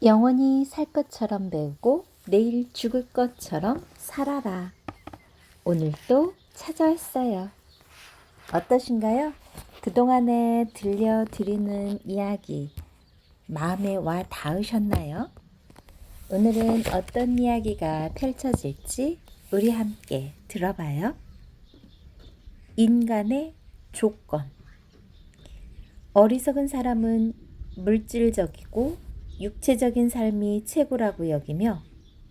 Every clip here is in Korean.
영원히 살 것처럼 배우고 내일 죽을 것처럼 살아라. 오늘도 찾아왔어요. 어떠신가요? 그동안에 들려드리는 이야기 마음에 와 닿으셨나요? 오늘은 어떤 이야기가 펼쳐질지 우리 함께 들어봐요. 인간의 조건. 어리석은 사람은 물질적이고 육체적인 삶이 최고라고 여기며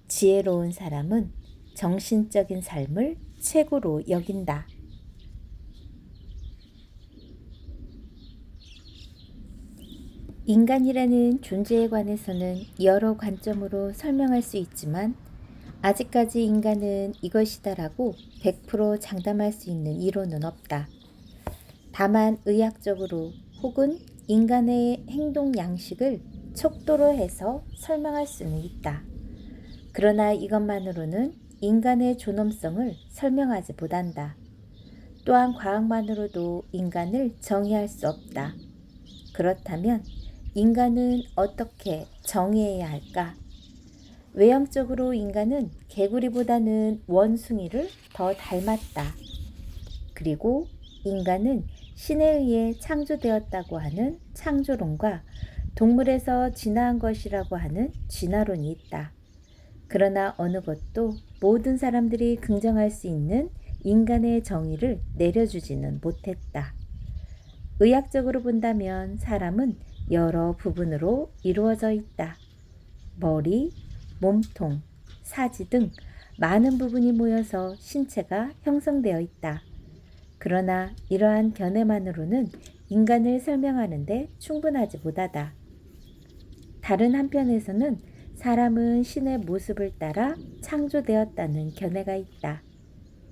지혜로운 사람은 정신적인 삶을 최고로 여긴다. 인간이라는 존재에 관해서는 여러 관점으로 설명할 수 있지만 아직까지 인간은 이것이다라고 100% 장담할 수 있는 이론은 없다. 다만 의학적으로 혹은 인간의 행동 양식을 척도로 해서 설명할 수는 있다. 그러나 이것만으로는 인간의 존엄성을 설명하지 못한다. 또한 과학만으로도 인간을 정의할 수 없다. 그렇다면 인간은 어떻게 정의해야 할까? 외형적으로 인간은 개구리보다는 원숭이를 더 닮았다. 그리고 인간은 신에 의해 창조되었다고 하는 창조론과 동물에서 진화한 것이라고 하는 진화론이 있다. 그러나 어느 것도 모든 사람들이 긍정할 수 있는 인간의 정의를 내려주지는 못했다. 의학적으로 본다면 사람은 여러 부분으로 이루어져 있다. 머리, 몸통, 사지 등 많은 부분이 모여서 신체가 형성되어 있다. 그러나 이러한 견해만으로는 인간을 설명하는데 충분하지 못하다. 다른 한편에서는 사람은 신의 모습을 따라 창조되었다는 견해가 있다.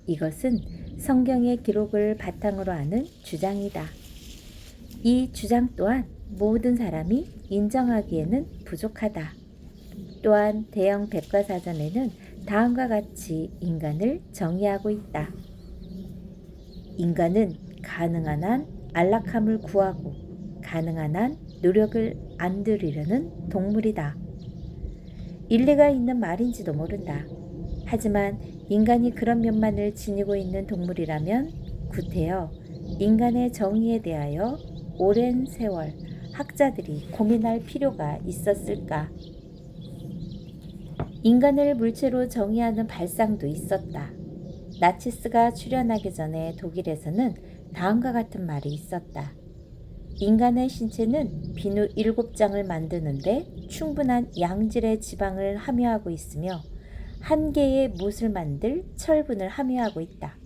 이것은 성경의 기록을 바탕으로 하는 주장이다. 이 주장 또한 모든 사람이 인정하기에는 부족하다. 또한 대형 백과사전에는 다음과 같이 인간을 정의하고 있다. 인간은 가능한 한 안락함을 구하고 가능한 한 노력을 안 들이려는 동물이다. 일리가 있는 말인지도 모른다. 하지만 인간이 그런 면만을 지니고 있는 동물이라면 구태여 인간의 정의에 대하여 오랜 세월 학자들이 고민할 필요가 있었을까? 인간을 물체로 정의하는 발상도 있었다. 나치스가 출현하기 전에 독일에서는 다음과 같은 말이 있었다. 인간의 신체는 비누 7장을 만드는데 충분한 양질의 지방을 함유하고 있으며 한 개의 못을 만들 철분을 함유하고 있다.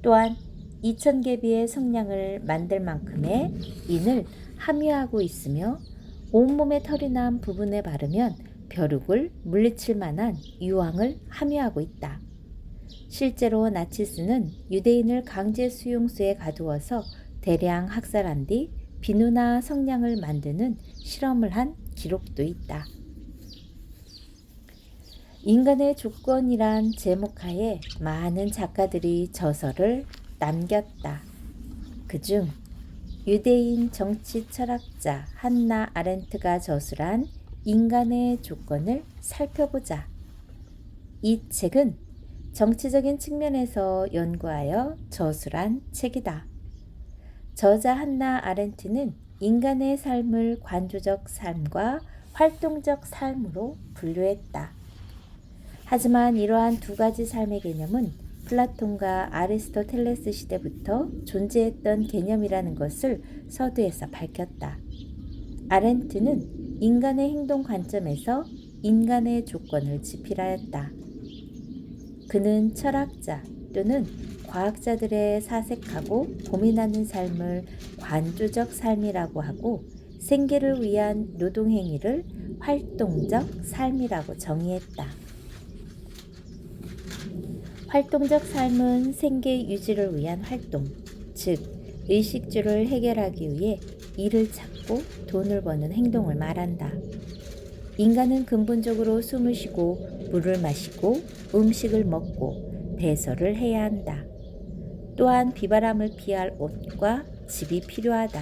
또한 2000개비의 성냥을 만들 만큼의 인을 함유하고 있으며 온몸에 털이 난 부분에 바르면 벼룩을 물리칠 만한 유황을 함유하고 있다. 실제로 나치스는 유대인을 강제 수용소에 가두어서 대량 학살한 뒤 비누나 성냥을 만드는 실험을 한 기록도 있다. 인간의 조건이란 제목하에 많은 작가들이 저서를 남겼다. 그중 유대인 정치 철학자 한나 아렌트가 저술한 인간의 조건을 살펴보자. 이 책은 정치적인 측면에서 연구하여 저술한 책이다. 저자 한나 아렌트는 인간의 삶을 관조적 삶과 활동적 삶으로 분류했다. 하지만 이러한 두 가지 삶의 개념은 플라톤과 아리스토텔레스 시대부터 존재했던 개념이라는 것을 서두에서 밝혔다. 아렌트는 인간의 행동 관점에서 인간의 조건을 지필하였다. 그는 철학자 또는 과학자들의 사색하고 고민하는 삶을 관조적 삶이라고 하고 생계를 위한 노동행위를 활동적 삶이라고 정의했다. 활동적 삶은 생계 유지를 위한 활동, 즉 의식주를 해결하기 위해 일을 찾고 돈을 버는 행동을 말한다. 인간은 근본적으로 숨을 쉬고 물을 마시고 음식을 먹고 배설을 해야 한다. 또한 비바람을 피할 옷과 집이 필요하다.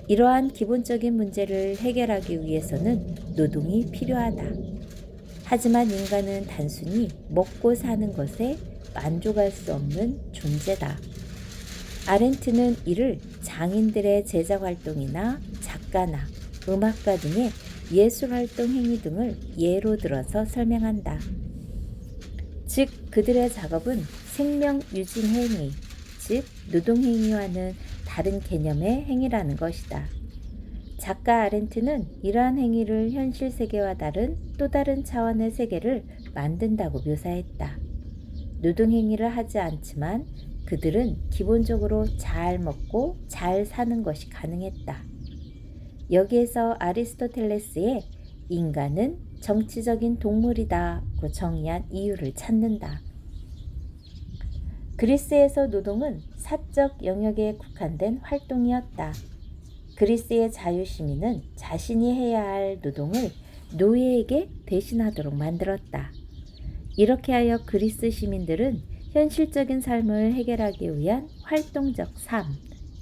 이러한 기본적인 문제를 해결하기 위해서는 노동이 필요하다. 하지만 인간은 단순히 먹고 사는 것에 만족할 수 없는 존재다. 아렌트는 이를 장인들의 제작 활동이나 작가나 음악가 등의 예술활동 행위 등을 예로 들어서 설명한다. 즉 그들의 작업은 생명 유진 행위, 즉 노동 행위와는 다른 개념의 행위라는 것이다. 작가 아렌트는 이러한 행위를 현실 세계와 다른 또 다른 차원의 세계를 만든다고 묘사했다. 노동 행위를 하지 않지만 그들은 기본적으로 잘 먹고 잘 사는 것이 가능했다. 여기에서 아리스토텔레스의 인간은 정치적인 동물이다고 정의한 이유를 찾는다. 그리스에서 노동은 사적 영역에 국한된 활동이었다. 그리스의 자유시민은 자신이 해야 할 노동을 노예에게 대신하도록 만들었다. 이렇게 하여 그리스 시민들은 현실적인 삶을 해결하기 위한 활동적 삶,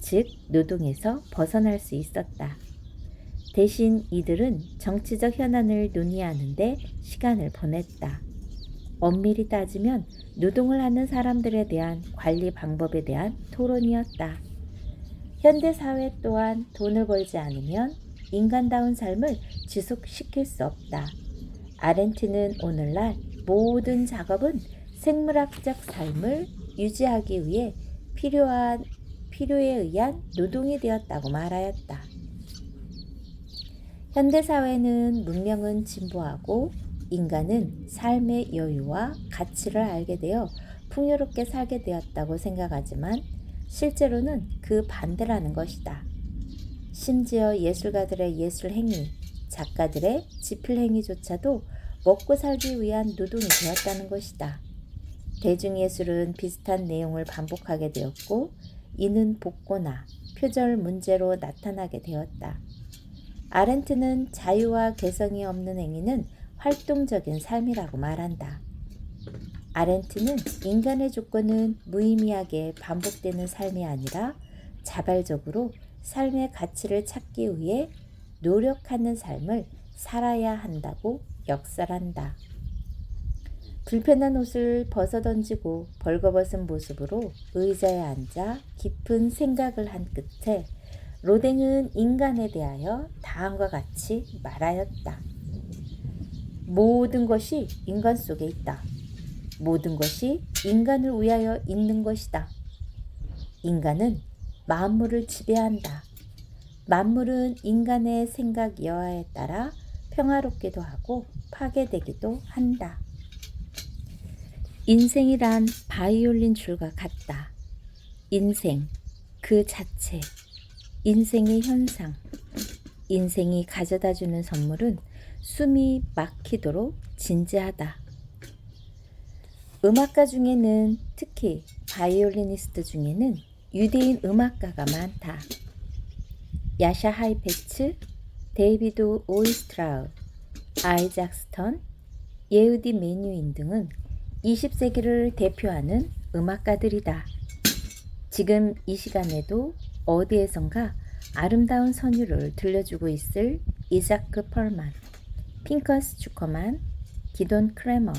즉 노동에서 벗어날 수 있었다. 대신 이들은 정치적 현안을 논의하는데 시간을 보냈다. 엄밀히 따지면 노동을 하는 사람들에 대한 관리 방법에 대한 토론이었다. 현대사회 또한 돈을 벌지 않으면 인간다운 삶을 지속시킬 수 없다. 아렌트는 오늘날 모든 작업은 생물학적 삶을 유지하기 위해 필요에 의한 노동이 되었다고 말하였다. 현대사회는 문명은 진보하고 인간은 삶의 여유와 가치를 알게 되어 풍요롭게 살게 되었다고 생각하지만 실제로는 그 반대라는 것이다. 심지어 예술가들의 예술행위, 작가들의 집필행위조차도 먹고 살기 위한 노동이 되었다는 것이다. 대중예술은 비슷한 내용을 반복하게 되었고 이는 복고나 표절 문제로 나타나게 되었다. 아렌트는 자유와 개성이 없는 행위는 활동적인 삶이라고 말한다. 아렌트는 인간의 조건은 무의미하게 반복되는 삶이 아니라 자발적으로 삶의 가치를 찾기 위해 노력하는 삶을 살아야 한다고 역설한다. 불편한 옷을 벗어던지고 벌거벗은 모습으로 의자에 앉아 깊은 생각을 한 끝에 로댕은 인간에 대하여 다음과 같이 말하였다. 모든 것이 인간 속에 있다. 모든 것이 인간을 위하여 있는 것이다. 인간은 만물을 지배한다. 만물은 인간의 생각 여하에 따라 평화롭기도 하고 파괴되기도 한다. 인생이란 바이올린 줄과 같다. 인생, 그 자체, 인생의 현상, 인생이 가져다주는 선물은 숨이 막히도록 진지하다. 음악가 중에는 특히 바이올리니스트 중에는 유대인 음악가가 많다. 야샤 하이페츠, 데이비드 오이스트라우, 아이작 스턴, 예후디 메뉴인 등은 20세기를 대표하는 음악가들이다. 지금 이 시간에도 어디에선가 아름다운 선율을 들려주고 있을 이자크 펄만, 핑커스 주커만, 기돈 크레머,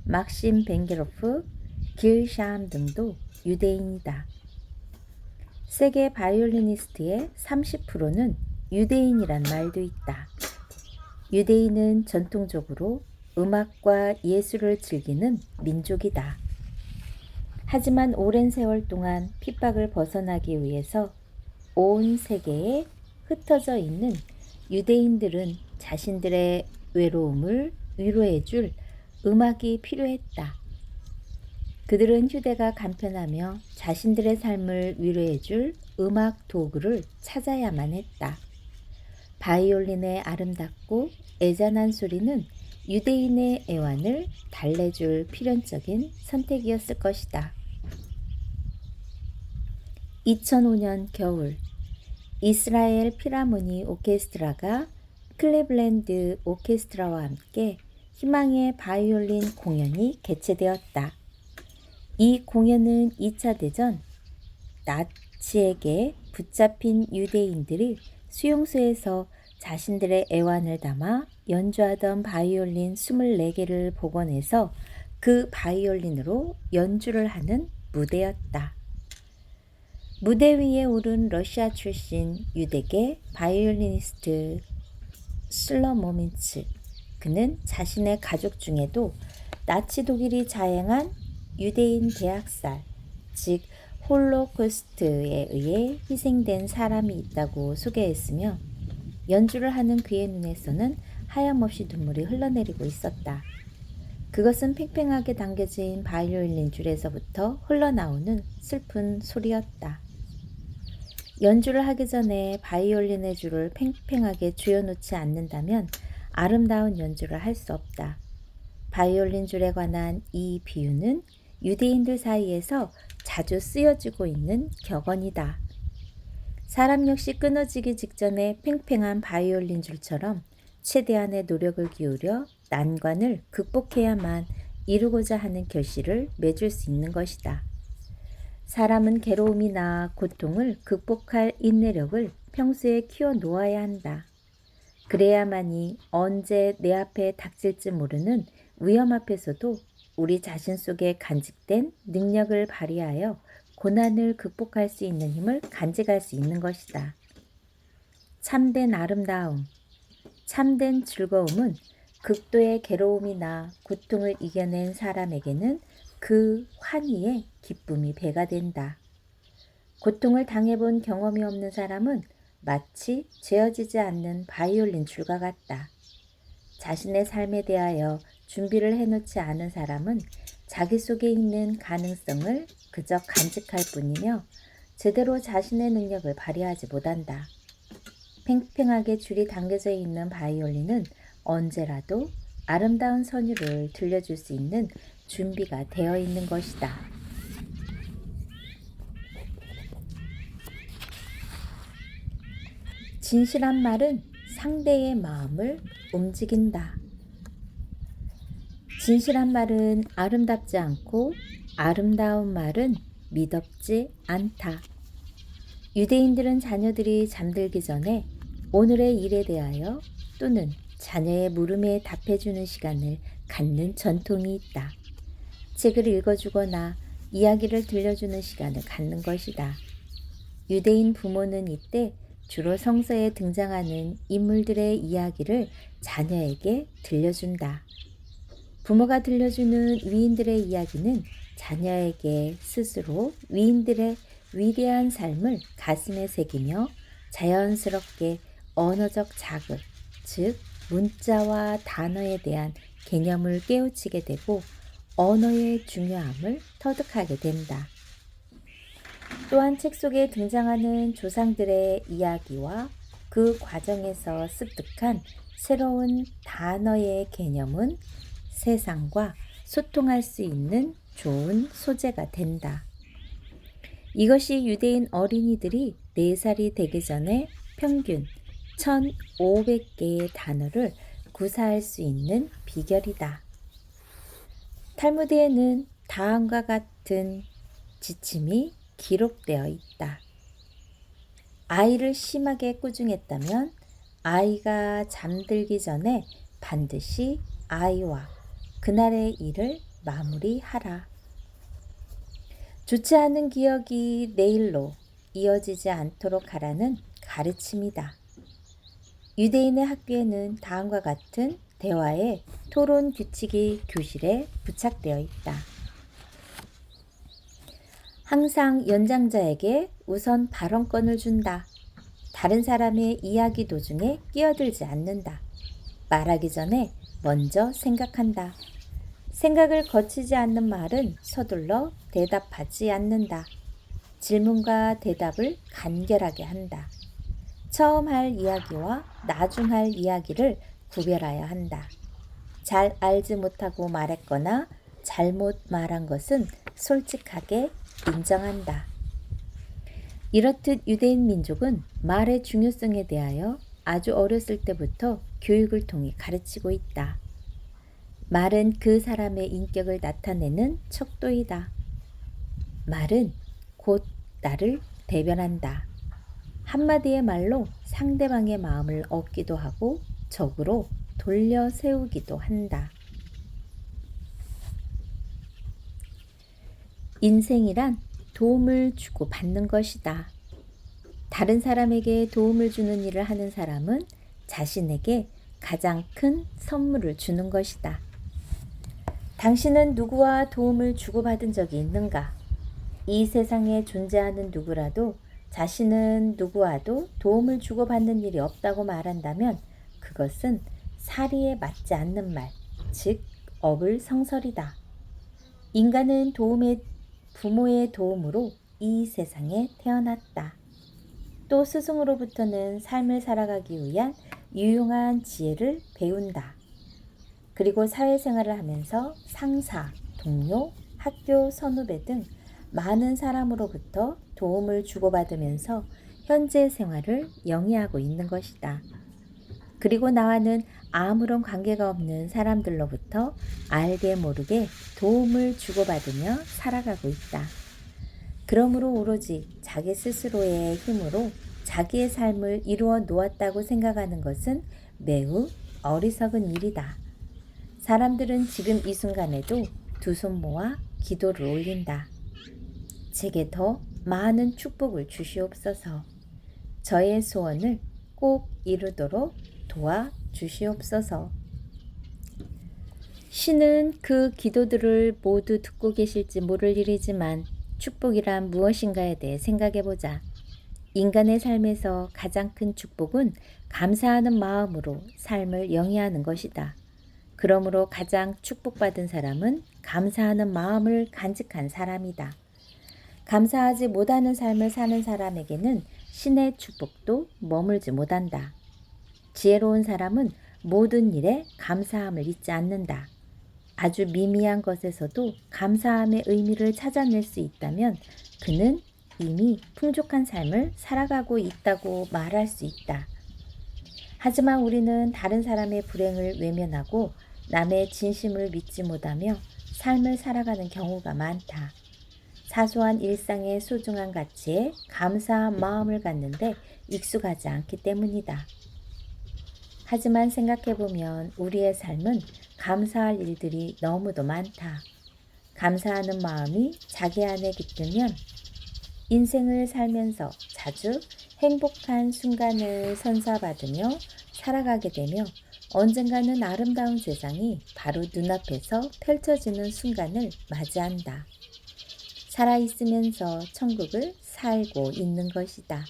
막심 벤게로프, 길 샤암 등도 유대인이다. 세계 바이올리니스트의 30%는 유대인이란 말도 있다. 유대인은 전통적으로 음악과 예술을 즐기는 민족이다. 하지만 오랜 세월 동안 핍박을 벗어나기 위해서 온 세계에 흩어져 있는 유대인들은 자신들의 외로움을 위로해줄 음악이 필요했다. 그들은 휴대가 간편하며 자신들의 삶을 위로해줄 음악 도구를 찾아야만 했다. 바이올린의 아름답고 애잔한 소리는 유대인의 애환을 달래줄 필연적인 선택이었을 것이다. 2005년 겨울, 이스라엘 필하모니 오케스트라가 클리블랜드 오케스트라와 함께 희망의 바이올린 공연이 개최되었다. 이 공연은 2차 대전 나치에게 붙잡힌 유대인들이 수용소에서 자신들의 애완을 담아 연주하던 바이올린 24개를 복원해서 그 바이올린으로 연주를 하는 무대였다. 무대 위에 오른 러시아 출신 유대계 바이올리니스트 슬로모민츠. 그는 자신의 가족 중에도 나치 독일이 자행한 유대인 대학살, 즉 홀로코스트에 의해 희생된 사람이 있다고 소개했으며 연주를 하는 그의 눈에서는 하염없이 눈물이 흘러내리고 있었다. 그것은 팽팽하게 당겨진 바이올린 줄에서부터 흘러나오는 슬픈 소리였다. 연주를 하기 전에 바이올린의 줄을 팽팽하게 조여놓지 않는다면 아름다운 연주를 할 수 없다. 바이올린 줄에 관한 이 비유는 유대인들 사이에서 자주 쓰여지고 있는 격언이다. 사람 역시 끊어지기 직전에 팽팽한 바이올린 줄처럼 최대한의 노력을 기울여 난관을 극복해야만 이루고자 하는 결실을 맺을 수 있는 것이다. 사람은 괴로움이나 고통을 극복할 인내력을 평소에 키워 놓아야 한다. 그래야만이 언제 내 앞에 닥칠지 모르는 위험 앞에서도 우리 자신 속에 간직된 능력을 발휘하여 고난을 극복할 수 있는 힘을 간직할 수 있는 것이다. 참된 아름다움, 참된 즐거움은 극도의 괴로움이나 고통을 이겨낸 사람에게는 그 환희에 기쁨이 배가 된다. 고통을 당해본 경험이 없는 사람은 마치 죄어지지 않는 바이올린 줄과 같다. 자신의 삶에 대하여 준비를 해놓지 않은 사람은 자기 속에 있는 가능성을 그저 간직할 뿐이며 제대로 자신의 능력을 발휘하지 못한다. 팽팽하게 줄이 당겨져 있는 바이올린은 언제라도 아름다운 선율을 들려줄 수 있는 준비가 되어 있는 것이다. 진실한 말은 상대의 마음을 움직인다. 진실한 말은 아름답지 않고 아름다운 말은 미덥지 않다. 유대인들은 자녀들이 잠들기 전에 오늘의 일에 대하여 또는 자녀의 물음에 답해주는 시간을 갖는 전통이 있다. 책을 읽어주거나 이야기를 들려주는 시간을 갖는 것이다. 유대인 부모는 이때 주로 성서에 등장하는 인물들의 이야기를 자녀에게 들려준다. 부모가 들려주는 위인들의 이야기는 자녀에게 스스로 위인들의 위대한 삶을 가슴에 새기며 자연스럽게 언어적 자극, 즉 문자와 단어에 대한 개념을 깨우치게 되고 언어의 중요함을 터득하게 된다. 또한 책 속에 등장하는 조상들의 이야기와 그 과정에서 습득한 새로운 단어의 개념은 세상과 소통할 수 있는 좋은 소재가 된다. 이것이 유대인 어린이들이 4살이 되기 전에 평균 1500개의 단어를 구사할 수 있는 비결이다. 탈무드에는 다음과 같은 지침이 기록되어 있다. 아이를 심하게 꾸중했다면 아이가 잠들기 전에 반드시 아이와 그날의 일을 마무리하라. 좋지 않은 기억이 내일로 이어지지 않도록 하라는 가르침이다. 유대인의 학교에는 다음과 같은 대화의 토론 규칙이 교실에 부착되어 있다. 항상 연장자에게 우선 발언권을 준다. 다른 사람의 이야기 도중에 끼어들지 않는다. 말하기 전에 먼저 생각한다. 생각을 거치지 않는 말은 서둘러 대답하지 않는다. 질문과 대답을 간결하게 한다. 처음 할 이야기와 나중 할 이야기를 구별해야 한다. 잘 알지 못하고 말했거나 잘못 말한 것은 솔직하게 인정한다. 이렇듯 유대인 민족은 말의 중요성에 대하여 아주 어렸을 때부터 교육을 통해 가르치고 있다. 말은 그 사람의 인격을 나타내는 척도이다. 말은 곧 나를 대변한다. 한마디의 말로 상대방의 마음을 얻기도 하고 적으로 돌려 세우기도 한다. 인생이란 도움을 주고 받는 것이다. 다른 사람에게 도움을 주는 일을 하는 사람은 자신에게 가장 큰 선물을 주는 것이다. 당신은 누구와 도움을 주고받은 적이 있는가? 이 세상에 존재하는 누구라도 자신은 누구와도 도움을 주고받는 일이 없다고 말한다면 그것은 사리에 맞지 않는 말, 즉 어불성설이다. 인간은 부모의 도움으로 이 세상에 태어났다. 또 스승으로부터는 삶을 살아가기 위한 유용한 지혜를 배운다. 그리고 사회생활을 하면서 상사, 동료, 학교 선후배 등 많은 사람으로부터 도움을 주고받으면서 현재 생활을 영위하고 있는 것이다. 그리고 나와는 아무런 관계가 없는 사람들로부터 알게 모르게 도움을 주고받으며 살아가고 있다. 그러므로 오로지 자기 스스로의 힘으로 자기의 삶을 이루어 놓았다고 생각하는 것은 매우 어리석은 일이다. 사람들은 지금 이 순간에도 두 손 모아 기도를 올린다. 제게 더 많은 축복을 주시옵소서. 저의 소원을 꼭 이루도록 도와주시옵소서. 신은 그 기도들을 모두 듣고 계실지 모를 일이지만 축복이란 무엇인가에 대해 생각해보자. 인간의 삶에서 가장 큰 축복은 감사하는 마음으로 삶을 영위하는 것이다. 그러므로 가장 축복받은 사람은 감사하는 마음을 간직한 사람이다. 감사하지 못하는 삶을 사는 사람에게는 신의 축복도 머물지 못한다. 지혜로운 사람은 모든 일에 감사함을 잊지 않는다. 아주 미미한 것에서도 감사함의 의미를 찾아낼 수 있다면 그는 이미 풍족한 삶을 살아가고 있다고 말할 수 있다. 하지만 우리는 다른 사람의 불행을 외면하고 남의 진심을 믿지 못하며 삶을 살아가는 경우가 많다. 사소한 일상의 소중한 가치에 감사한 마음을 갖는데 익숙하지 않기 때문이다. 하지만 생각해보면 우리의 삶은 감사할 일들이 너무도 많다. 감사하는 마음이 자기 안에 깃들면 인생을 살면서 자주 행복한 순간을 선사받으며 살아가게 되며 언젠가는 아름다운 세상이 바로 눈앞에서 펼쳐지는 순간을 맞이한다. 살아있으면서 천국을 살고 있는 것이다.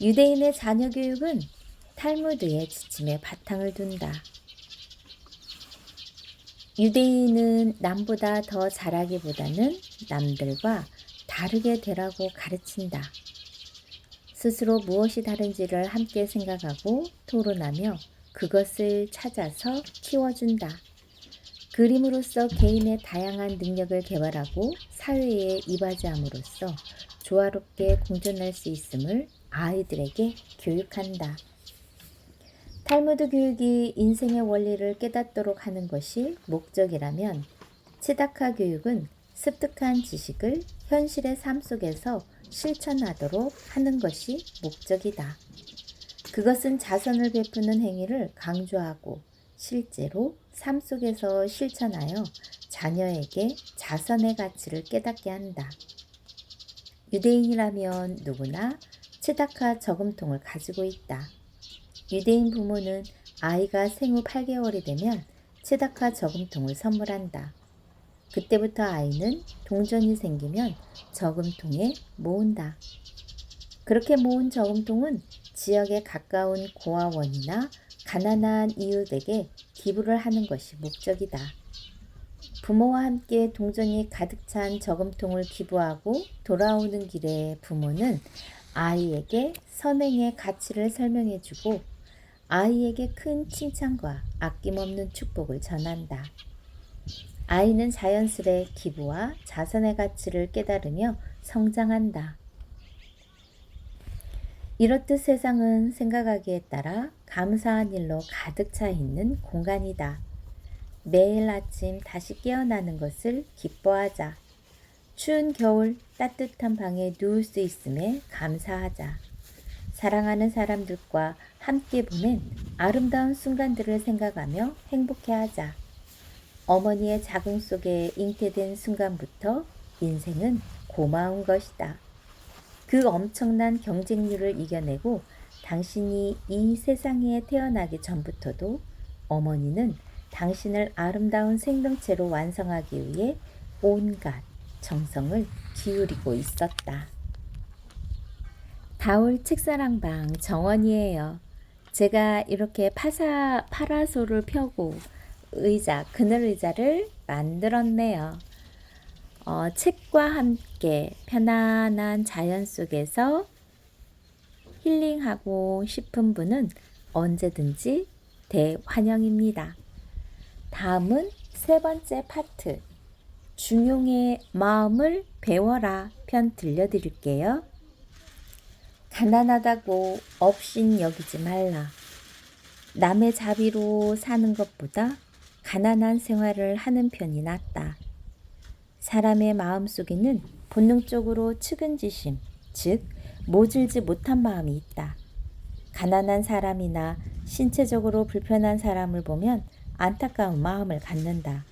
유대인의 자녀 교육은 탈무드의 지침에 바탕을 둔다. 유대인은 남보다 더 잘하기보다는 남들과 다르게 되라고 가르친다. 스스로 무엇이 다른지를 함께 생각하고 토론하며 그것을 찾아서 키워준다. 그림으로써 개인의 다양한 능력을 개발하고 사회에 이바지함으로써 조화롭게 공존할 수 있음을 아이들에게 교육한다. 탈무드 교육이 인생의 원리를 깨닫도록 하는 것이 목적이라면 치다카 교육은 습득한 지식을 현실의 삶 속에서 실천하도록 하는 것이 목적이다. 그것은 자선을 베푸는 행위를 강조하고 실제로 삶 속에서 실천하여 자녀에게 자선의 가치를 깨닫게 한다. 유대인이라면 누구나 치다카 저금통을 가지고 있다. 유대인 부모는 아이가 생후 8개월이 되면 치다카 저금통을 선물한다. 그때부터 아이는 동전이 생기면 저금통에 모은다. 그렇게 모은 저금통은 지역에 가까운 고아원이나 가난한 이웃에게 기부를 하는 것이 목적이다. 부모와 함께 동전이 가득 찬 저금통을 기부하고 돌아오는 길에 부모는 아이에게 선행의 가치를 설명해주고 아이에게 큰 칭찬과 아낌없는 축복을 전한다. 아이는 자연스레 기부와 자선의 가치를 깨달으며 성장한다. 이렇듯 세상은 생각하기에 따라 감사한 일로 가득 차 있는 공간이다. 매일 아침 다시 깨어나는 것을 기뻐하자. 추운 겨울 따뜻한 방에 누울 수 있음에 감사하자. 사랑하는 사람들과 함께 보낸 아름다운 순간들을 생각하며 행복해하자. 어머니의 자궁 속에 잉태된 순간부터 인생은 고마운 것이다. 그 엄청난 경쟁률을 이겨내고 당신이 이 세상에 태어나기 전부터도 어머니는 당신을 아름다운 생명체로 완성하기 위해 온갖 정성을 기울이고 있었다. 다올 책사랑방 정원이에요. 제가 이렇게 파라솔을 펴고 그늘 의자를 만들었네요. 책과 함께 편안한 자연 속에서 힐링하고 싶은 분은 언제든지 대환영입니다. 다음은 세 번째 파트, 중용의 마음을 배워라 편 들려드릴게요. 가난하다고 업신 여기지 말라. 남의 자비로 사는 것보다 가난한 생활을 하는 편이 낫다. 사람의 마음속에는 본능적으로 측은지심, 즉 모질지 못한 마음이 있다. 가난한 사람이나 신체적으로 불편한 사람을 보면 안타까운 마음을 갖는다.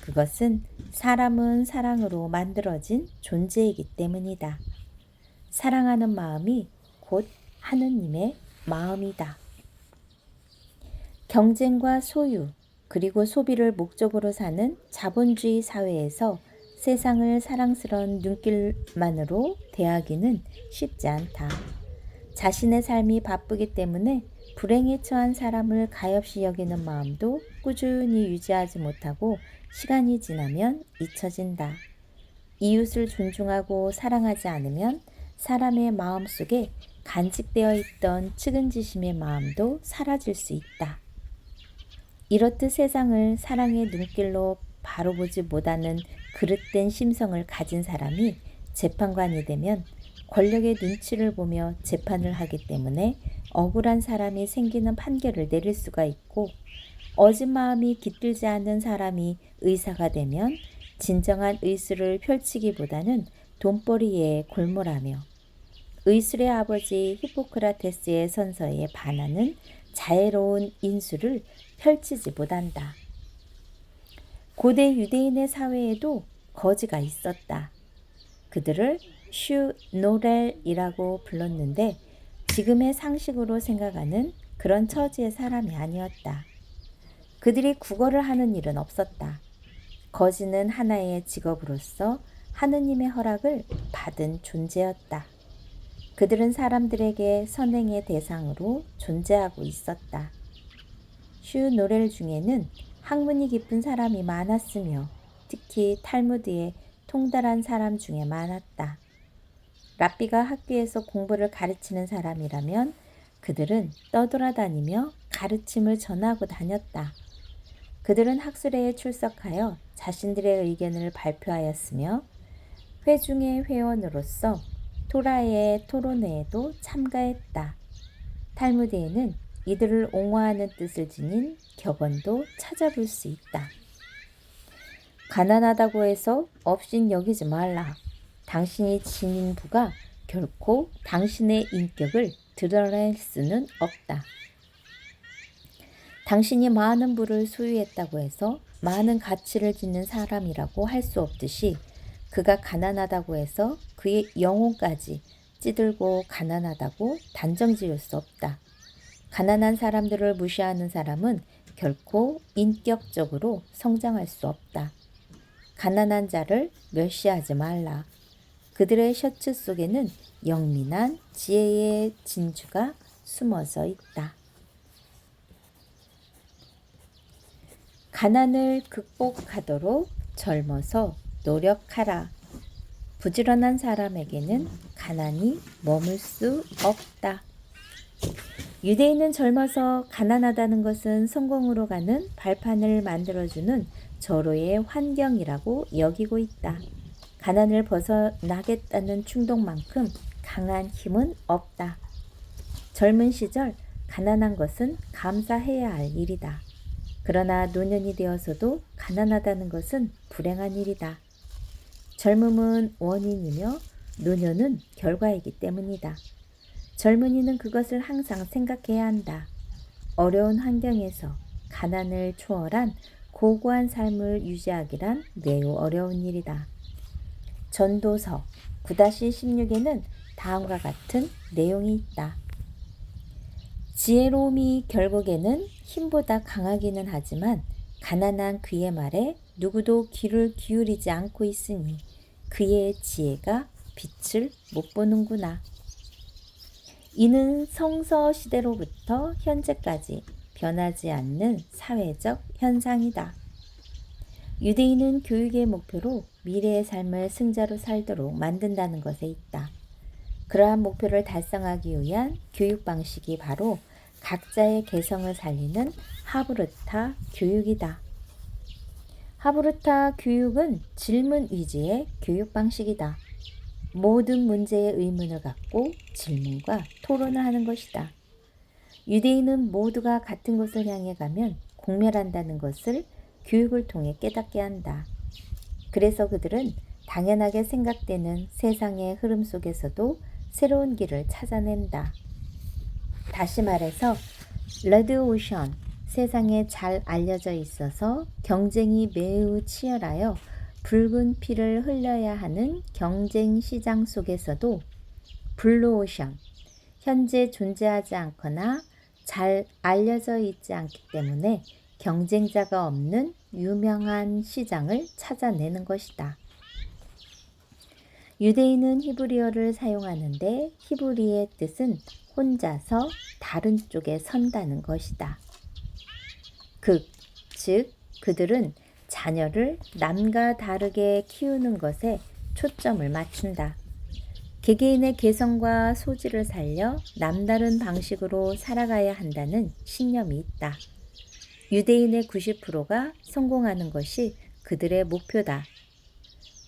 그것은 사람은 사랑으로 만들어진 존재이기 때문이다. 사랑하는 마음이 곧 하느님의 마음이다. 경쟁과 소유, 그리고 소비를 목적으로 사는 자본주의 사회에서 세상을 사랑스러운 눈길만으로 대하기는 쉽지 않다. 자신의 삶이 바쁘기 때문에 불행에 처한 사람을 가엾이 여기는 마음도 꾸준히 유지하지 못하고 시간이 지나면 잊혀진다. 이웃을 존중하고 사랑하지 않으면 사람의 마음속에 간직되어 있던 측은지심의 마음도 사라질 수 있다. 이렇듯 세상을 사랑의 눈길로 바로 보지 못하는 그릇된 심성을 가진 사람이 재판관이 되면 권력의 눈치를 보며 재판을 하기 때문에 억울한 사람이 생기는 판결을 내릴 수가 있고, 어진 마음이 깃들지 않는 사람이 의사가 되면 진정한 의술을 펼치기보다는 돈벌이에 골몰하며 의술의 아버지 히포크라테스의 선서에 반하는 자애로운 인술을 펼치지 못한다. 고대 유대인의 사회에도 거지가 있었다. 그들을 슈노렐이라고 불렀는데 지금의 상식으로 생각하는 그런 처지의 사람이 아니었다. 그들이 국어를 하는 일은 없었다. 거지는 하나의 직업으로서 하느님의 허락을 받은 존재였다. 그들은 사람들에게 선행의 대상으로 존재하고 있었다. 슈노렐 중에는 학문이 깊은 사람이 많았으며 특히 탈무드에 통달한 사람 중에 많았다. 랍비가 학교에서 공부를 가르치는 사람이라면 그들은 떠돌아다니며 가르침을 전하고 다녔다. 그들은 학술회에 출석하여 자신들의 의견을 발표하였으며 회중의 회원으로서 토라의 토론회에도 참가했다. 탈무드에는 이들을 옹호하는 뜻을 지닌 격언도 찾아볼 수 있다. 가난하다고 해서 업신 여기지 말라. 당신이 지닌 부가 결코 당신의 인격을 드러낼 수는 없다. 당신이 많은 부를 소유했다고 해서 많은 가치를 짓는 사람이라고 할 수 없듯이 그가 가난하다고 해서 그의 영혼까지 찌들고 가난하다고 단정 지을 수 없다. 가난한 사람들을 무시하는 사람은 결코 인격적으로 성장할 수 없다. 가난한 자를 멸시하지 말라. 그들의 셔츠 속에는 영민한 지혜의 진주가 숨어져 있다. 가난을 극복하도록 젊어서 노력하라. 부지런한 사람에게는 가난이 머물 수 없다. 유대인은 젊어서 가난하다는 것은 성공으로 가는 발판을 만들어주는 절호의 환경이라고 여기고 있다. 가난을 벗어나겠다는 충동만큼 강한 힘은 없다. 젊은 시절 가난한 것은 감사해야 할 일이다. 그러나 노년이 되어서도 가난하다는 것은 불행한 일이다. 젊음은 원인이며 노년은 결과이기 때문이다. 젊은이는 그것을 항상 생각해야 한다. 어려운 환경에서 가난을 초월한 고고한 삶을 유지하기란 매우 어려운 일이다. 전도서 9-16에는 다음과 같은 내용이 있다. 지혜로움이 결국에는 힘보다 강하기는 하지만 가난한 그의 말에 누구도 귀를 기울이지 않고 있으니 그의 지혜가 빛을 못 보는구나. 이는 성서 시대로부터 현재까지 변하지 않는 사회적 현상이다. 유대인은 교육의 목표로 미래의 삶을 승자로 살도록 만든다는 것에 있다. 그러한 목표를 달성하기 위한 교육 방식이 바로 각자의 개성을 살리는 하브르타 교육이다. 하브르타 교육은 질문 위주의 교육 방식이다. 모든 문제에 의문을 갖고 질문과 토론을 하는 것이다. 유대인은 모두가 같은 곳을 향해 가면 공멸한다는 것을 교육을 통해 깨닫게 한다. 그래서 그들은 당연하게 생각되는 세상의 흐름 속에서도 새로운 길을 찾아낸다. 다시 말해서 레드오션, 세상에 잘 알려져 있어서 경쟁이 매우 치열하여 붉은 피를 흘려야 하는 경쟁 시장 속에서도 블루오션, 현재 존재하지 않거나 잘 알려져 있지 않기 때문에 경쟁자가 없는 유명한 시장을 찾아내는 것이다. 유대인은 히브리어를 사용하는데 히브리의 뜻은 혼자서 다른 쪽에 선다는 것이다. 즉 그들은 자녀를 남과 다르게 키우는 것에 초점을 맞춘다. 개개인의 개성과 소질을 살려 남다른 방식으로 살아가야 한다는 신념이 있다. 유대인의 90%가 성공하는 것이 그들의 목표다.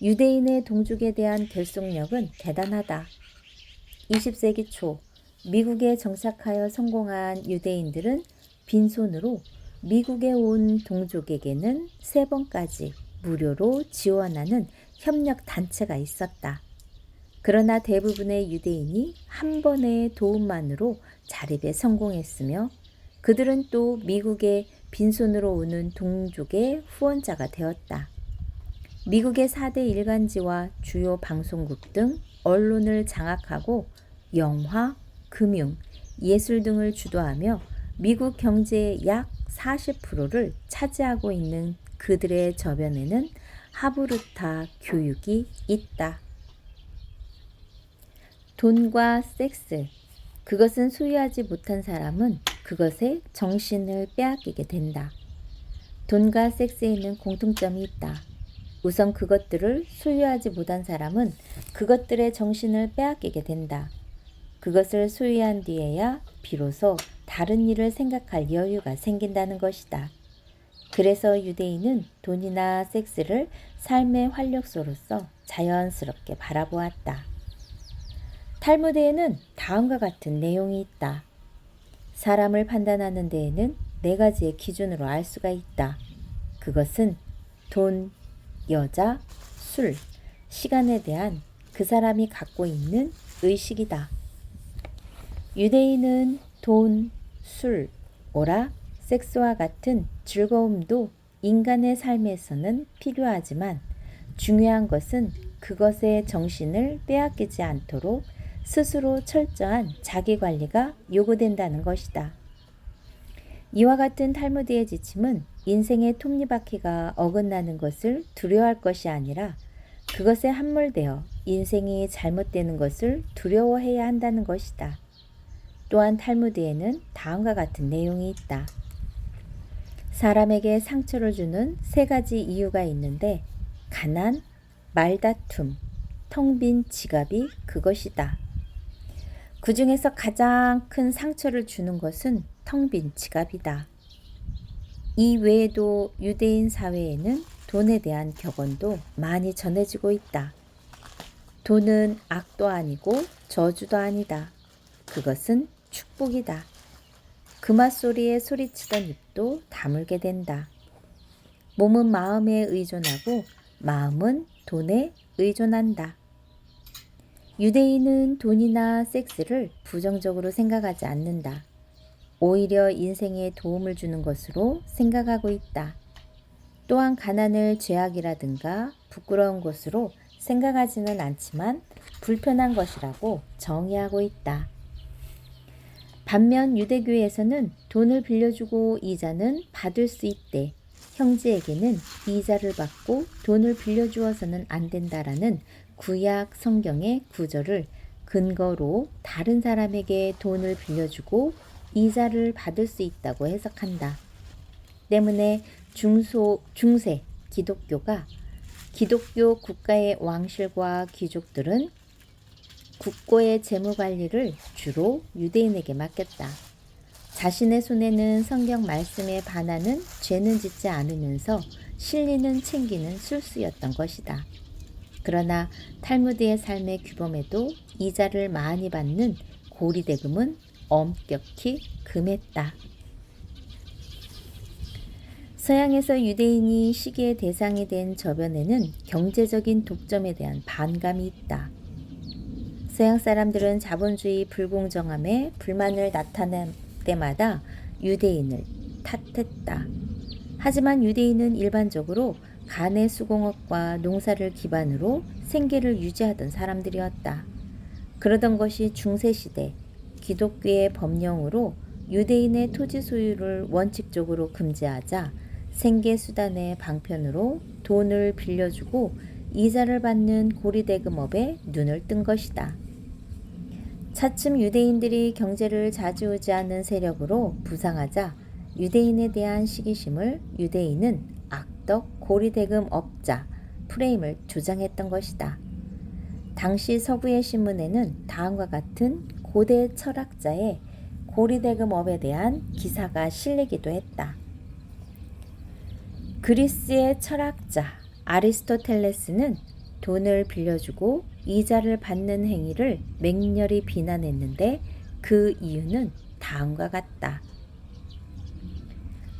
유대인의 동족에 대한 결속력은 대단하다. 20세기 초 미국에 정착하여 성공한 유대인들은 빈손으로 미국에 온 동족에게는 3번까지 무료로 지원하는 협력 단체가 있었다. 그러나 대부분의 유대인이 한 번의 도움만으로 자립에 성공했으며 그들은 또 미국에 빈손으로 오는 동족의 후원자가 되었다. 미국의 4대 일간지와 주요 방송국 등 언론을 장악하고 영화, 금융, 예술 등을 주도하며 미국 경제의 약 40%를 차지하고 있는 그들의 저변에는 하브르타 교육이 있다. 돈과 섹스, 그것은 소유하지 못한 사람은 그것의 정신을 빼앗기게 된다. 돈과 섹스에는 공통점이 있다. 우선 그것들을 소유하지 못한 사람은 그것들의 정신을 빼앗기게 된다. 그것을 소유한 뒤에야 비로소 다른 일을 생각할 여유가 생긴다는 것이다. 그래서 유대인은 돈이나 섹스를 삶의 활력소로서 자연스럽게 바라보았다. 탈무드에는 다음과 같은 내용이 있다. 사람을 판단하는 데에는 4가지의 기준으로 알 수가 있다. 그것은 돈, 여자, 술, 시간에 대한 그 사람이 갖고 있는 의식이다. 유대인은 돈, 술, 오락, 섹스와 같은 즐거움도 인간의 삶에서는 필요하지만 중요한 것은 그것의 정신을 빼앗기지 않도록 스스로 철저한 자기관리가 요구된다는 것이다. 이와 같은 탈무드의 지침은 인생의 톱니바퀴가 어긋나는 것을 두려워할 것이 아니라 그것에 함몰되어 인생이 잘못되는 것을 두려워해야 한다는 것이다. 또한 탈무드에는 다음과 같은 내용이 있다. 사람에게 상처를 주는 3가지 이유가 있는데 가난, 말다툼, 텅 빈 지갑이 그것이다. 그 중에서 가장 큰 상처를 주는 것은 텅 빈 지갑이다. 이 외에도 유대인 사회에는 돈에 대한 격언도 많이 전해지고 있다. 돈은 악도 아니고 저주도 아니다. 그것은 축복이다. 금화소리에 소리치던 입도 다물게 된다. 몸은 마음에 의존하고 마음은 돈에 의존한다. 유대인은 돈이나 섹스를 부정적으로 생각하지 않는다. 오히려 인생에 도움을 주는 것으로 생각하고 있다. 또한 가난을 죄악이라든가 부끄러운 것으로 생각하지는 않지만 불편한 것이라고 정의하고 있다. 반면 유대교에서는 돈을 빌려주고 이자는 받을 수 있대. 형제에게는 이자를 받고 돈을 빌려주어서는 안 된다라는 구약 성경의 구절을 근거로 다른 사람에게 돈을 빌려주고 이자를 받을 수 있다고 해석한다. 때문에 중세 기독교 국가의 왕실과 귀족들은 국고의 재무 관리를 주로 유대인에게 맡겼다. 자신의 손에는 성경 말씀에 반하는 죄는 짓지 않으면서 실리는 챙기는 술수였던 것이다. 그러나 탈무드의 삶의 규범에도 이자를 많이 받는 고리대금은 엄격히 금했다. 서양에서 유대인이 시기의 대상이 된 저변에는 경제적인 독점에 대한 반감이 있다. 서양 사람들은 자본주의 불공정함에 불만을 나타낼 때마다 유대인을 탓했다. 하지만 유대인은 일반적으로 간의 수공업과 농사를 기반으로 생계를 유지하던 사람들이었다. 그러던 것이 중세시대 기독교의 법령으로 유대인의 토지 소유를 원칙적으로 금지하자 생계수단의 방편으로 돈을 빌려주고 이자를 받는 고리대금업에 눈을 뜬 것이다. 차츰 유대인들이 경제를 좌지우지하는 세력으로 부상하자 유대인에 대한 시기심을 유대인은 악덕 고리대금업자 프레임을 조장했던 것이다. 당시 서부의 신문에는 다음과 같은 고대 철학자의 고리대금업에 대한 기사가 실리기도 했다. 그리스의 철학자 아리스토텔레스는 돈을 빌려주고 이자를 받는 행위를 맹렬히 비난했는데 그 이유는 다음과 같다.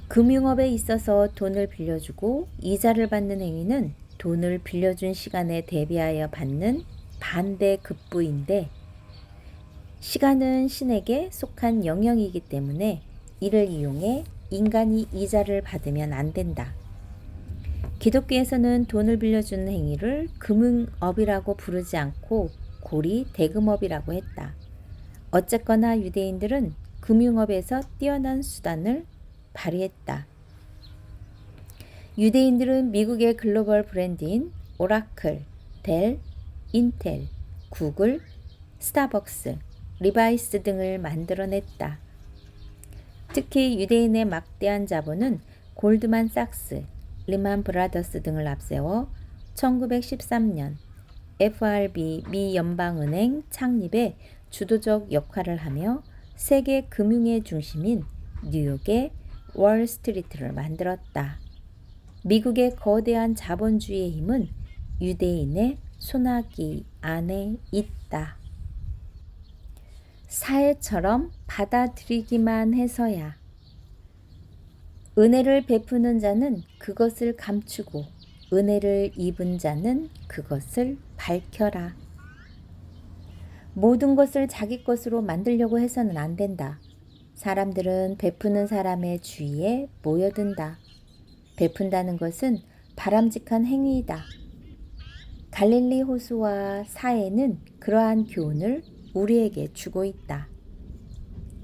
금융업에 있어서 돈을 빌려주고 이자를 받는 행위는 돈을 빌려준 시간에 대비하여 받는 반대급부인데 시간은 신에게 속한 영역이기 때문에 이를 이용해 인간이 이자를 받으면 안 된다. 기독교에서는 돈을 빌려주는 행위를 금융업이라고 부르지 않고 고리 대금업이라고 했다. 어쨌거나 유대인들은 금융업에서 뛰어난 수단을 발휘했다. 유대인들은 미국의 글로벌 브랜드인 오라클, 델, 인텔, 구글, 스타벅스, 리바이스 등을 만들어냈다. 특히 유대인의 막대한 자본은 골드만삭스, 리만 브라더스 등을 앞세워 1913년 FRB 미 연방은행 창립에 주도적 역할을 하며 세계 금융의 중심인 뉴욕의 월스트리트를 만들었다. 미국의 거대한 자본주의의 힘은 유대인의 소나기 안에 있다. 사해처럼 받아들이기만 해서야. 은혜를 베푸는 자는 그것을 감추고 은혜를 입은 자는 그것을 밝혀라. 모든 것을 자기 것으로 만들려고 해서는 안 된다. 사람들은 베푸는 사람의 주위에 모여든다. 베푼다는 것은 바람직한 행위이다. 갈릴리 호수와 사해는 그러한 교훈을 우리에게 주고 있다.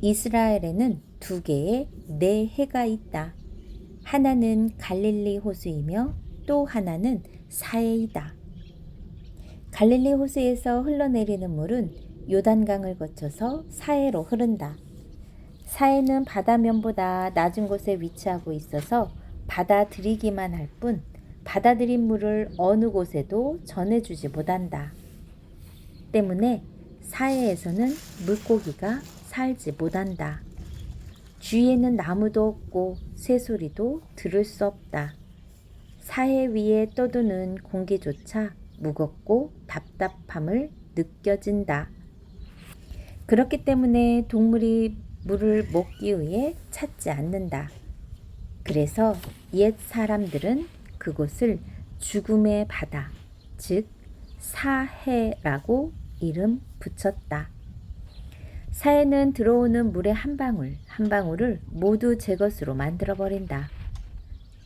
이스라엘에는 두 개의 네 해가 있다. 하나는 갈릴리 호수이며 또 하나는 사해이다. 갈릴리 호수에서 흘러내리는 물은 요단강을 거쳐서 사해로 흐른다. 사해는 바다면보다 낮은 곳에 위치하고 있어서 받아들이기만 할 뿐 받아들인 물을 어느 곳에도 전해주지 못한다. 때문에 사해에서는 물고기가 살지 못한다. 주위에는 나무도 없고 새소리도 들을 수 없다. 사해 위에 떠도는 공기조차 무겁고 답답함을 느껴진다. 그렇기 때문에 동물이 물을 먹기 위해 찾지 않는다. 그래서 옛 사람들은 그곳을 죽음의 바다, 즉 사해라고 이름 붙였다. 사해는 들어오는 물의 한 방울 한 방울을 모두 제 것으로 만들어버린다.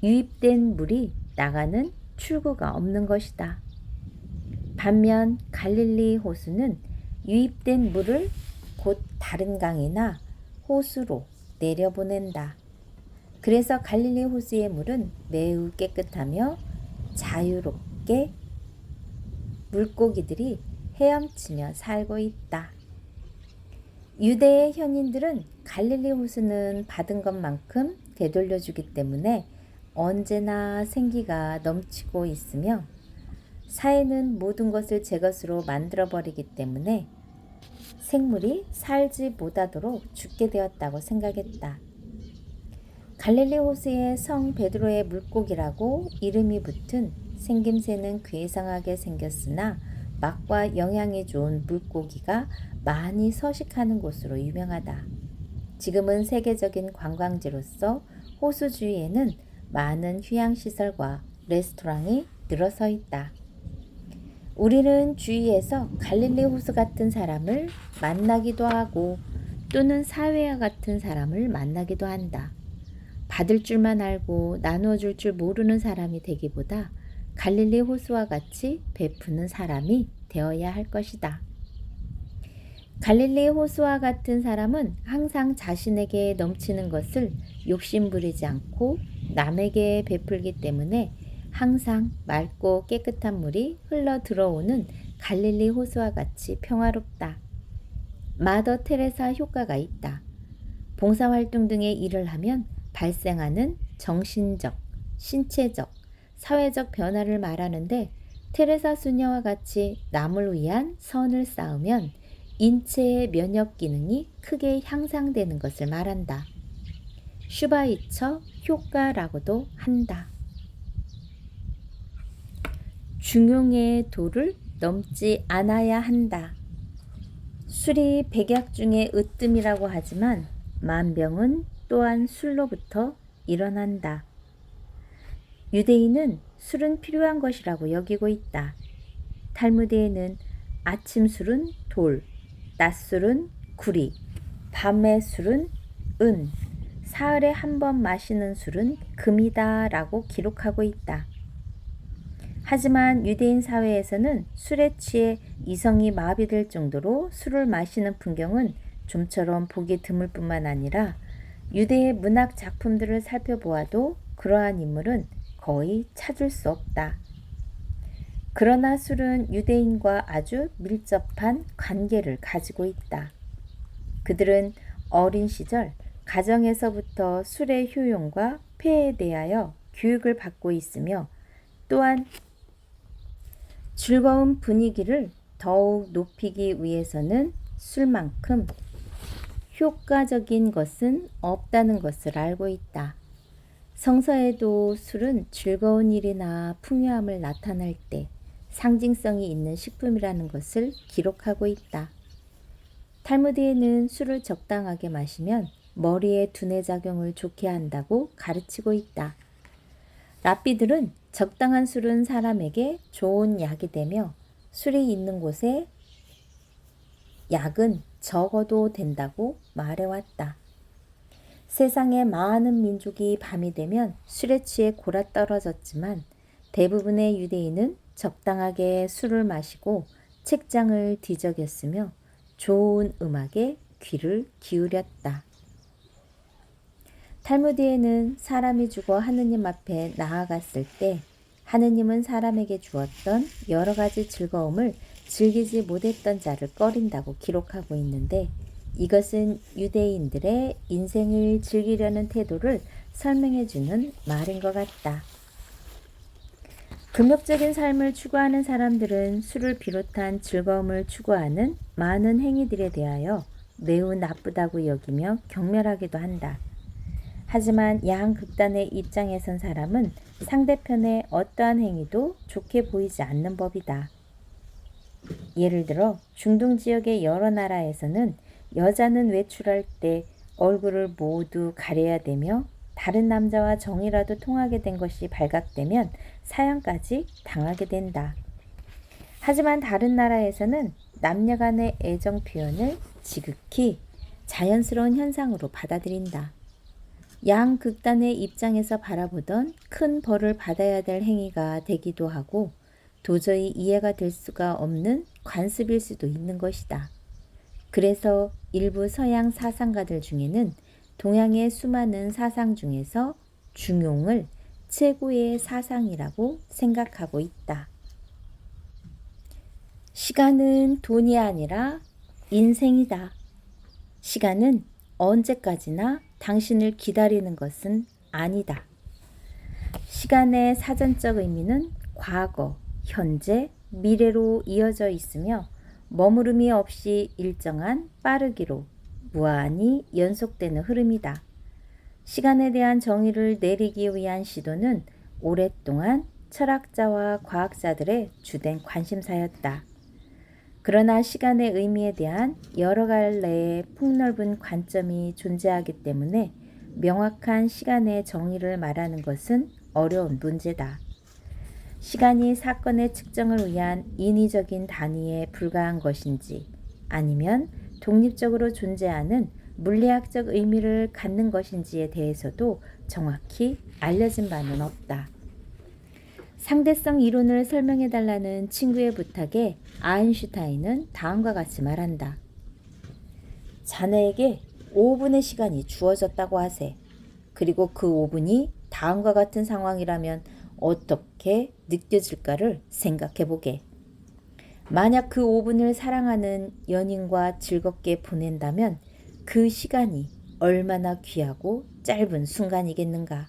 유입된 물이 나가는 출구가 없는 것이다. 반면 갈릴리 호수는 유입된 물을 곧 다른 강이나 호수로 내려보낸다. 그래서 갈릴리 호수의 물은 매우 깨끗하며 자유롭게 물고기들이 헤엄치며 살고 있다. 유대의 현인들은 갈릴리 호수는 받은 것만큼 되돌려주기 때문에 언제나 생기가 넘치고 있으며 사해는 모든 것을 제 것으로 만들어버리기 때문에 생물이 살지 못하도록 죽게 되었다고 생각했다. 갈릴리 호수에 성 베드로의 물고기라고 이름이 붙은 생김새는 괴상하게 생겼으나 맛과 영양이 좋은 물고기가 많이 서식하는 곳으로 유명하다. 지금은 세계적인 관광지로서 호수 주위에는 많은 휴양시설과 레스토랑이 늘어서 있다. 우리는 주위에서 갈릴리 호수 같은 사람을 만나기도 하고 또는 사회와 같은 사람을 만나기도 한다. 받을 줄만 알고 나누어 줄 줄 모르는 사람이 되기보다 갈릴리 호수와 같이 베푸는 사람이 되어야 할 것이다. 갈릴리 호수와 같은 사람은 항상 자신에게 넘치는 것을 욕심부리지 않고 남에게 베풀기 때문에 항상 맑고 깨끗한 물이 흘러 들어오는 갈릴리 호수와 같이 평화롭다. 마더 테레사 효과가 있다. 봉사활동 등의 일을 하면 발생하는 정신적, 신체적, 사회적 변화를 말하는데 테레사 수녀와 같이 남을 위한 선을 쌓으면 인체의 면역 기능이 크게 향상되는 것을 말한다. 슈바이처 효과라고도 한다. 중용의 도를 넘지 않아야 한다. 술이 백약 중에 으뜸이라고 하지만 만병은 또한 술로부터 일어난다. 유대인은 술은 필요한 것이라고 여기고 있다. 탈무드에는 아침 술은 돌, 낮술은 구리, 밤의 술은 은, 사흘에 한 번 마시는 술은 금이다 라고 기록하고 있다. 하지만 유대인 사회에서는 술에 취해 이성이 마비될 정도로 술을 마시는 풍경은 좀처럼 보기 드물 뿐만 아니라 유대의 문학 작품들을 살펴보아도 그러한 인물은 거의 찾을 수 없다. 그러나 술은 유대인과 아주 밀접한 관계를 가지고 있다. 그들은 어린 시절 가정에서부터 술의 효용과 폐해에 대하여 교육을 받고 있으며 또한 즐거운 분위기를 더욱 높이기 위해서는 술만큼 효과적인 것은 없다는 것을 알고 있다. 성서에도 술은 즐거운 일이나 풍요함을 나타낼 때 상징성이 있는 식품이라는 것을 기록하고 있다. 탈무드에는 술을 적당하게 마시면 머리의 두뇌 작용을 좋게 한다고 가르치고 있다. 랍비들은 적당한 술은 사람에게 좋은 약이 되며 술이 있는 곳에 약은 적어도 된다고 말해왔다. 세상의 많은 민족이 밤이 되면 술에 취해 골아떨어졌지만 대부분의 유대인은 적당하게 술을 마시고 책장을 뒤적였으며 좋은 음악에 귀를 기울였다. 탈무드에는 사람이 죽어 하느님 앞에 나아갔을 때 하느님은 사람에게 주었던 여러 가지 즐거움을 즐기지 못했던 자를 꺼린다고 기록하고 있는데 이것은 유대인들의 인생을 즐기려는 태도를 설명해주는 말인 것 같다. 금욕적인 삶을 추구하는 사람들은 술을 비롯한 즐거움을 추구하는 많은 행위들에 대하여 매우 나쁘다고 여기며 경멸하기도 한다. 하지만 양극단의 입장에 선 사람은 상대편의 어떠한 행위도 좋게 보이지 않는 법이다. 예를 들어 중동 지역의 여러 나라에서는 여자는 외출할 때 얼굴을 모두 가려야 되며 다른 남자와 정이라도 통하게 된 것이 발각되면 사형까지 당하게 된다. 하지만 다른 나라에서는 남녀 간의 애정 표현을 지극히 자연스러운 현상으로 받아들인다. 양극단의 입장에서 바라보던 큰 벌을 받아야 될 행위가 되기도 하고 도저히 이해가 될 수가 없는 관습일 수도 있는 것이다. 그래서 일부 서양 사상가들 중에는 동양의 수많은 사상 중에서 중용을 최고의 사상이라고 생각하고 있다. 시간은 돈이 아니라 인생이다. 시간은 언제까지나 당신을 기다리는 것은 아니다. 시간의 사전적 의미는 과거, 현재, 미래로 이어져 있으며 머무름이 없이 일정한 빠르기로 무한히 연속되는 흐름이다. 시간에 대한 정의를 내리기 위한 시도는 오랫동안 철학자와 과학자들의 주된 관심사였다. 그러나 시간의 의미에 대한 여러 갈래의 폭넓은 관점이 존재하기 때문에 명확한 시간의 정의를 말하는 것은 어려운 문제다. 시간이 사건의 측정을 위한 인위적인 단위에 불과한 것인지 아니면 독립적으로 존재하는 물리학적 의미를 갖는 것인지에 대해서도 정확히 알려진 바는 없다. 상대성 이론을 설명해달라는 친구의 부탁에 아인슈타인은 다음과 같이 말한다. 자네에게 5분의 시간이 주어졌다고 하세. 그리고 그 5분이 다음과 같은 상황이라면 어떻게 느껴질까를 생각해보게. 만약 그 5분을 사랑하는 연인과 즐겁게 보낸다면 그 시간이 얼마나 귀하고 짧은 순간이겠는가.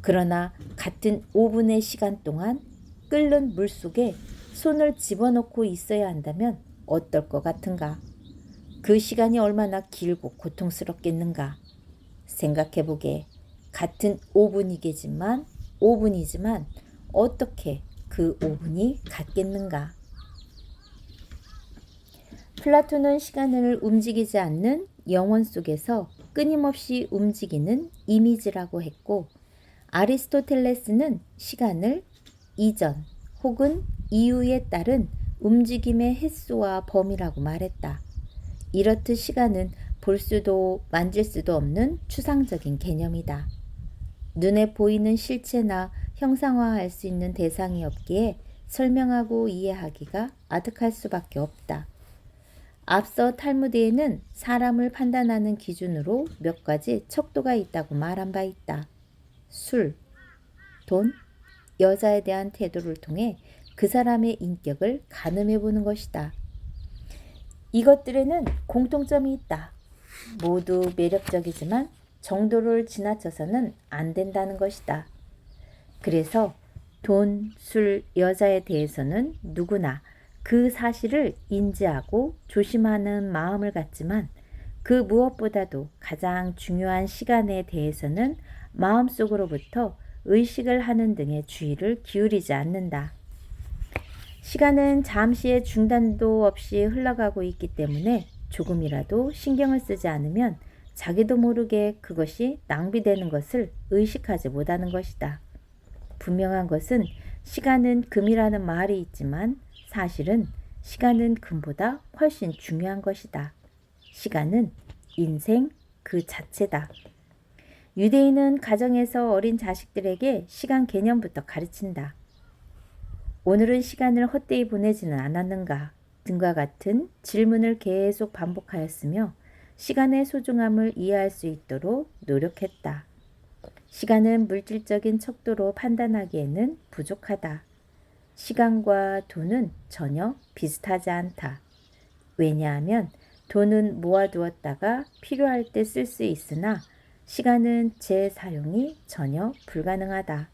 그러나 같은 5분의 시간 동안 끓는 물 속에 손을 집어넣고 있어야 한다면 어떨 것 같은가? 그 시간이 얼마나 길고 고통스럽겠는가? 생각해보게. 같은 5분이지만 어떻게 그 5분이 같겠는가? 플라톤은 시간을 움직이지 않는 영혼 속에서 끊임없이 움직이는 이미지라고 했고 아리스토텔레스는 시간을 이전 혹은 이후에 따른 움직임의 횟수와 범위라고 말했다. 이렇듯 시간은 볼 수도 만질 수도 없는 추상적인 개념이다. 눈에 보이는 실체나 형상화할 수 있는 대상이 없기에 설명하고 이해하기가 아득할 수밖에 없다. 앞서 탈무드에는 사람을 판단하는 기준으로 몇 가지 척도가 있다고 말한 바 있다. 술, 돈, 여자에 대한 태도를 통해 그 사람의 인격을 가늠해 보는 것이다. 이것들에는 공통점이 있다. 모두 매력적이지만 정도를 지나쳐서는 안 된다는 것이다. 그래서 돈, 술, 여자에 대해서는 누구나 그 사실을 인지하고 조심하는 마음을 갖지만 그 무엇보다도 가장 중요한 시간에 대해서는 마음속으로부터 의식을 하는 등의 주의를 기울이지 않는다. 시간은 잠시의 중단도 없이 흘러가고 있기 때문에 조금이라도 신경을 쓰지 않으면 자기도 모르게 그것이 낭비되는 것을 의식하지 못하는 것이다. 분명한 것은 시간은 금이라는 말이 있지만 사실은 시간은 금보다 훨씬 중요한 것이다. 시간은 인생 그 자체다. 유대인은 가정에서 어린 자식들에게 시간 개념부터 가르친다. 오늘은 시간을 헛되이 보내지는 않았는가 등과 같은 질문을 계속 반복하였으며 시간의 소중함을 이해할 수 있도록 노력했다. 시간은 물질적인 척도로 판단하기에는 부족하다. 시간과 돈은 전혀 비슷하지 않다. 왜냐하면 돈은 모아두었다가 필요할 때 쓸 수 있으나 시간은 재사용이 전혀 불가능하다.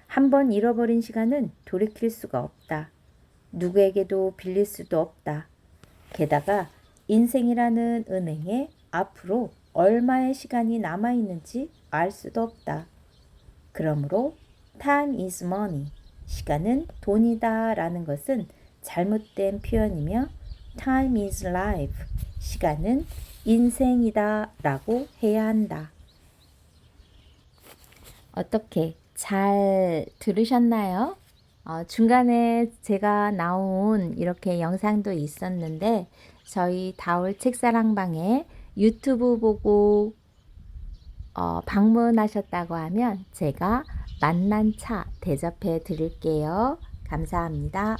한번 잃어버린 시간은 돌이킬 수가 없다. 누구에게도 빌릴 수도 없다. 게다가 인생이라는 은행에 앞으로 얼마의 시간이 남아있는지 알 수도 없다. 그러므로 time is money, 시간은 돈이다 라는 것은 잘못된 표현이며 time is life, 시간은 인생이다 라고 해야 한다. 어떻게 잘 들으셨나요? 중간에 제가 나온 이렇게 영상도 있었는데 저희 다올 책사랑방에 유튜브 보고 방문하셨다고 하면 제가 맛난 차 대접해 드릴게요. 감사합니다.